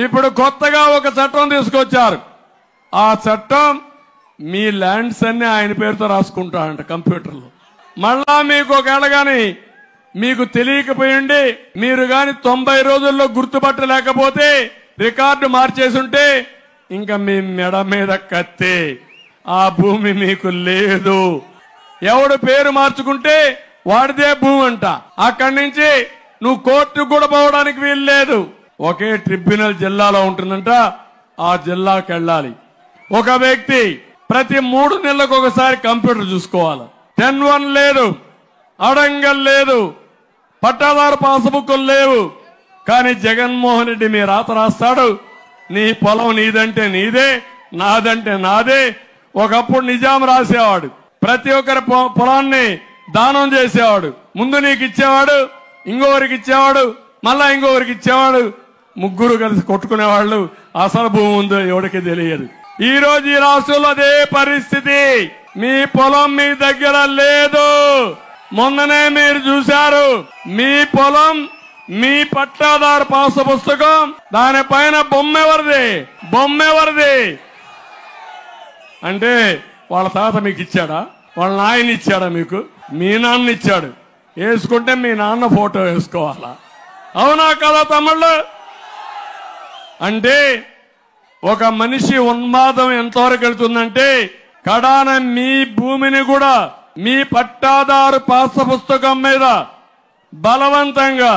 ఇప్పుడు కొత్తగా ఒక చట్టం తీసుకొచ్చారు. ఆ చట్టం మీ ల్యాండ్స్ అన్ని ఆయన పేరుతో రాసుకుంటాడంట కంప్యూటర్లో. మళ్ళా మీకు ఒకవేళ గాని మీకు తెలియకపోయింది, మీరు గాని 90 రోజుల్లో గుర్తుపట్టలేకపోతే రికార్డు మార్చేసి ఉంటే ఇంకా మీ మెడ మీద కత్తి, ఆ భూమి మీకు లేదు. ఎవడు పేరు మార్చుకుంటే వాడిదే భూమి అంట. అక్కడి నుంచి నువ్వు కోర్టుకు కూడా పోవడానికి వీలు లేదు. ఒకే ట్రిబ్యునల్ జిల్లాలో ఉంటుందంట, ఆ జిల్లాకి వెళ్ళాలి. ఒక వ్యక్తి ప్రతి 3 నెలలకు ఒకసారి కంప్యూటర్ చూసుకోవాలి. 10-1 లేదు, అడంగల్ లేదు, పట్టాదారు పాస్బుక్లు లేవు. కానీ జగన్మోహన్ రెడ్డి మీ రాత రాస్తాడు. నీ పొలం నీదంటే నీదే, నాదంటే నాదే. ఒకప్పుడు నిజాం రాసేవాడు, ప్రతి ఒక్కరి పొలాన్ని దానం చేసేవాడు. ముందు నీకు ఇచ్చేవాడు, ఇంకొకరికి ఇచ్చేవాడు, మళ్ళా ఇంకొకరికి ఇచ్చేవాడు. ముగ్గురు కలిసి కొట్టుకునేవాళ్ళు. అసలు భూమి ఉందో ఎవరికి తెలియదు. ఈ రోజు ఈ రాష్ట్రంలో అదే పరిస్థితి. మీ పొలం మీ దగ్గర లేదు. మొన్ననే మీరు చూశారు, మీ పొలం మీ పట్టాదారు పాస్ పుస్తకం దానిపైన బొమ్మెవరిది అంటే వాళ్ళ తాత మీకు ఇచ్చాడా? వాళ్ళ నాయన ఇచ్చాడా? మీకు మీ నాన్న ఇచ్చాడు. వేసుకుంటే మీ నాన్న ఫోటో వేసుకోవాలా? అవునా కదా తమ్ముళ్ళు? అంటే ఒక మనిషి ఉన్మాదం ఎంతవరకు వెళ్తుందంటే కడాన మీ భూమిని కూడా మీ పట్టాదారు పాస్ పుస్తకం మీద బలవంతంగా